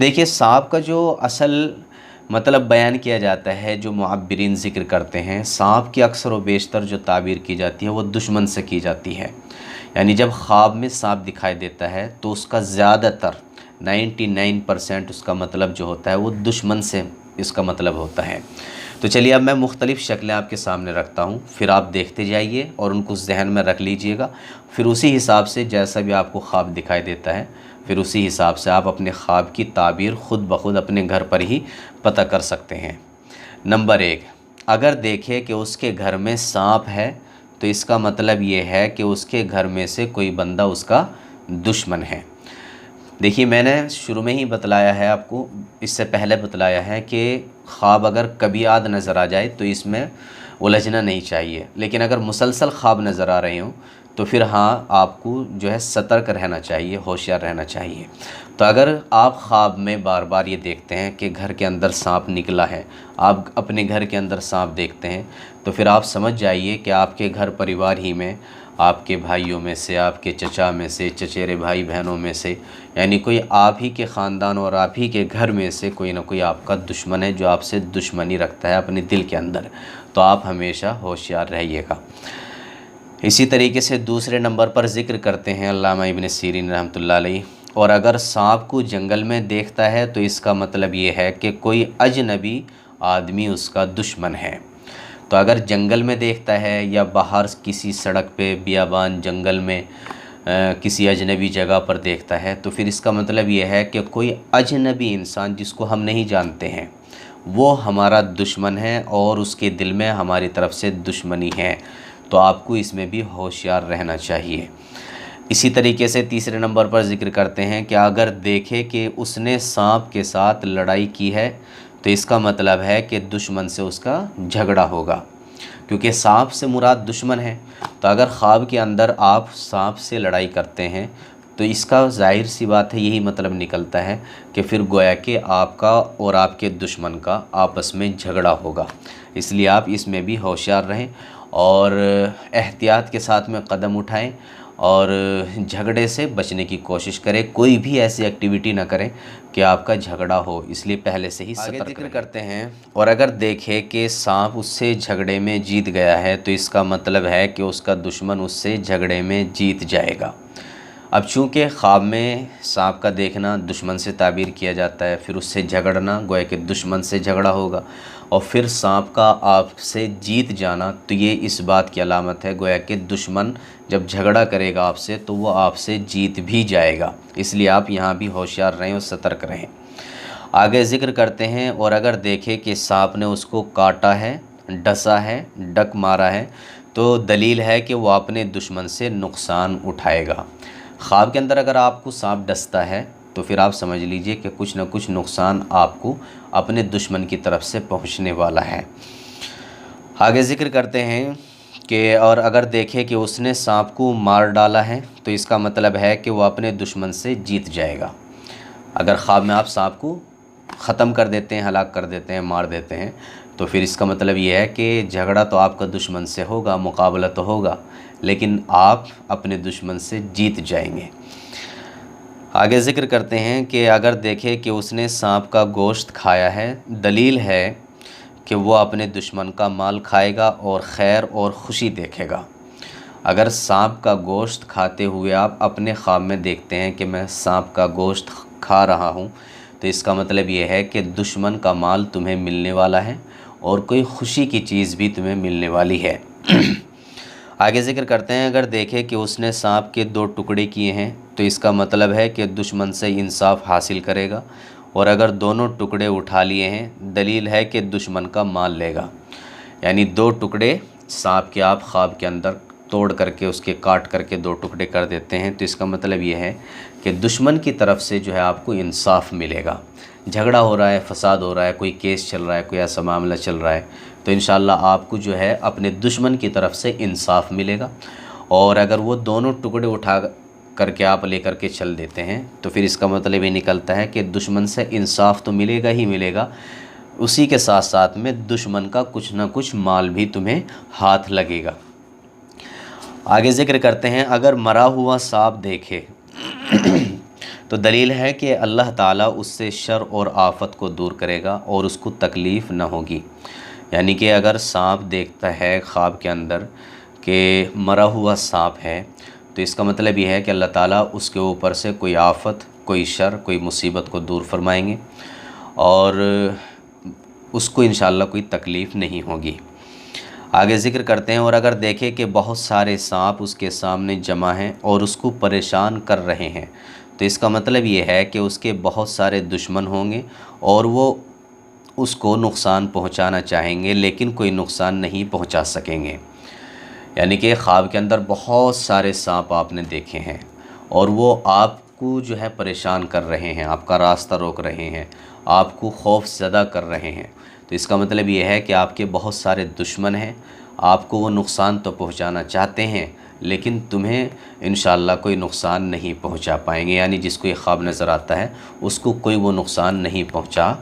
देखिए सांप का जो असल मतलब बयान किया जाता है, जो मुअब्बिरीन ज़िक्र करते हैं, सांप की अक्सर व बेशतर जो ताबीर की जाती है वो दुश्मन से की जाती है। यानी जब ख्वाब में सांप दिखाई देता है तो उसका ज़्यादातर 99% उसका मतलब जो होता है वो दुश्मन से इसका मतलब होता है। तो चलिए अब मैं मुख्तलिफ़ शक्लें आपके सामने रखता हूँ, फिर आप देखते जाइए और उनको ज़हन में रख लीजिएगा। फिर उसी हिसाब से जैसा भी आपको ख्वाब दिखाई देता है, फिर उसी हिसाब से आप अपने ख्वाब की ताबीर ख़ुद ब खुद अपने घर पर ही पता कर सकते हैं। नंबर 1, अगर देखें कि उसके घर में सांप है तो इसका मतलब ये है कि उसके घर में से कोई बंदा उसका दुश्मन है। देखिए मैंने शुरू में ही बतलाया है आपको, इससे पहले बतलाया है कि ख्वाब अगर कभी याद नज़र आ जाए तो इसमें उलझना नहीं चाहिए, लेकिन अगर मुसलसल ख्वाब नज़र आ रहे हों तो फिर हाँ आपको जो है सतर्क रहना चाहिए, होशियार रहना चाहिए। तो अगर आप ख्वाब में बार बार ये देखते हैं कि घर के अंदर सांप निकला है, आप अपने घर के अंदर सांप देखते हैं, तो फिर आप समझ जाइए कि आपके घर परिवार ही में, आपके भाइयों में से, आपके चचा में से, चचेरे भाई बहनों में से, यानी कोई आप ही के ख़ानदान और आप ही के घर में से कोई ना कोई आपका दुश्मन है जो आपसे दुश्मनी रखता है अपने दिल के अंदर। तो आप हमेशा होशियार रहिएगा। इसी तरीके से दूसरे नंबर पर ज़िक्र करते हैं अल्लामा इब्न सीरीन रहमतुल्लाह अलैह, और अगर सांप को जंगल में देखता है तो इसका मतलब ये है कि कोई अजनबी आदमी उसका दुश्मन है। तो अगर जंगल में देखता है या बाहर किसी सड़क पे, बियाबान, जंगल में किसी अजनबी जगह पर देखता है तो फिर इसका मतलब ये है कि कोई अजनबी इंसान जिसको हम नहीं जानते हैं वो हमारा दुश्मन है और उसके दिल में हमारी तरफ से दुश्मनी है। तो आपको इसमें भी होशियार रहना चाहिए। इसी तरीके से तीसरे नंबर पर ज़िक्र करते हैं कि अगर देखे कि उसने सांप के साथ लड़ाई की है तो इसका मतलब है कि दुश्मन से उसका झगड़ा होगा, क्योंकि सांप से मुराद दुश्मन है। तो अगर ख्वाब के अंदर आप सांप से लड़ाई करते हैं तो इसका ज़ाहिर सी बात है यही मतलब निकलता है कि फिर गोया कि आपका और आपके दुश्मन का आपस में झगड़ा होगा। इसलिए आप इसमें भी होशियार रहें और एहतियात के साथ में कदम उठाएं और झगड़े से बचने की कोशिश करें। कोई भी ऐसी एक्टिविटी ना करें कि आपका झगड़ा हो, इसलिए पहले से ही सतर्क करते हैं। और अगर देखें कि सांप उससे झगड़े में जीत गया है तो इसका मतलब है कि उसका दुश्मन उससे झगड़े में जीत जाएगा। अब चूँकि ख्वाब में सांप का देखना दुश्मन से ताबीर किया जाता है, फिर उससे झगड़ना गोया कि दुश्मन से झगड़ा होगा, और फिर सांप का आपसे जीत जाना तो ये इस बात की अलामत है गोया कि दुश्मन जब झगड़ा करेगा आपसे तो वो आपसे जीत भी जाएगा। इसलिए आप यहाँ भी होशियार रहें और सतर्क रहें। आगे ज़िक्र करते हैं, और अगर देखें कि सांप ने उसको काटा है, डसा है, डक मारा है, तो दलील है कि वो अपने दुश्मन से नुकसान उठाएगा। ख्वाब के अंदर अगर आपको सांप डसता है तो फिर आप समझ लीजिए कि कुछ न कुछ नुकसान आपको अपने दुश्मन की तरफ से पहुंचने वाला है। आगे ज़िक्र करते हैं कि और अगर देखें कि उसने सांप को मार डाला है तो इसका मतलब है कि वो अपने दुश्मन से जीत जाएगा। अगर ख्वाब में आप सांप को ख़त्म कर देते हैं, हलाक कर देते हैं, मार देते हैं, तो फिर इसका मतलब ये है कि झगड़ा तो आपका दुश्मन से होगा, मुकाबला तो होगा, लेकिन आप अपने दुश्मन से जीत जाएंगे। आगे ज़िक्र करते हैं कि अगर देखें कि उसने सांप का गोश्त खाया है, दलील है कि वो अपने दुश्मन का माल खाएगा और खैर और ख़ुशी देखेगा। अगर सांप का गोश्त खाते हुए आप अपने ख्वाब में देखते हैं कि मैं सांप का गोश्त खा रहा हूँ तो इसका मतलब ये है कि दुश्मन का माल तुम्हें मिलने वाला है और कोई ख़ुशी की चीज़ भी तुम्हें मिलने वाली है। आगे ज़िक्र करते हैं, अगर देखें कि उसने सांप के 2 टुकड़े किए हैं तो इसका मतलब है कि दुश्मन से इंसाफ हासिल करेगा, और अगर दोनों टुकड़े उठा लिए हैं दलील है कि दुश्मन का माल लेगा। यानी 2 टुकड़े सांप के आप ख्वाब के अंदर तोड़ करके उसके काट करके 2 टुकड़े कर देते हैं तो इसका मतलब ये है कि दुश्मन की तरफ से जो है आपको इंसाफ मिलेगा। झगड़ा हो रहा है, फसाद हो रहा है, कोई केस चल रहा है, कोई ऐसा मामला चल रहा है, तो इंशाअल्लाह आपको जो है अपने दुश्मन की तरफ से इंसाफ मिलेगा। और अगर वो दोनों टुकड़े उठा करके आप लेकर के चल देते हैं तो फिर इसका मतलब ये निकलता है कि दुश्मन से इंसाफ तो मिलेगा ही मिलेगा, उसी के साथ साथ में दुश्मन का कुछ ना कुछ माल भी तुम्हें हाथ लगेगा। आगे ज़िक्र करते हैं, अगर मरा हुआ सांप देखे تو دلیل ہے کہ اللہ تعالیٰ اس سے شر اور آفت کو دور کرے گا اور اس کو تکلیف نہ ہوگی۔ یعنی کہ اگر سانپ دیکھتا ہے خواب کے اندر کہ مرا ہوا سانپ ہے، تو اس کا مطلب یہ ہے کہ اللہ تعالیٰ اس کے اوپر سے کوئی آفت، کوئی شر، کوئی مصیبت کو دور فرمائیں گے اور اس کو انشاءاللہ کوئی تکلیف نہیں ہوگی۔ آگے ذکر کرتے ہیں، اور اگر دیکھے کہ بہت سارے سانپ اس کے سامنے جمع ہیں اور اس کو پریشان کر رہے ہیں، تو اس کا مطلب یہ ہے کہ اس کے بہت سارے دشمن ہوں گے اور وہ اس کو نقصان پہنچانا چاہیں گے لیکن کوئی نقصان نہیں پہنچا سکیں گے۔ یعنی کہ خواب کے اندر بہت سارے سانپ آپ نے دیکھے ہیں اور وہ آپ کو جو ہے پریشان کر رہے ہیں، آپ کا راستہ روک رہے ہیں، آپ کو خوف زدہ کر رہے ہیں، تو اس کا مطلب یہ ہے کہ آپ کے بہت سارے دشمن ہیں، آپ کو وہ نقصان تو پہنچانا چاہتے ہیں لیکن تمہیں انشاءاللہ کوئی نقصان نہیں پہنچا پائیں گے۔ یعنی جس کو یہ خواب نظر آتا ہے اس کو کوئی وہ نقصان نہیں پہنچا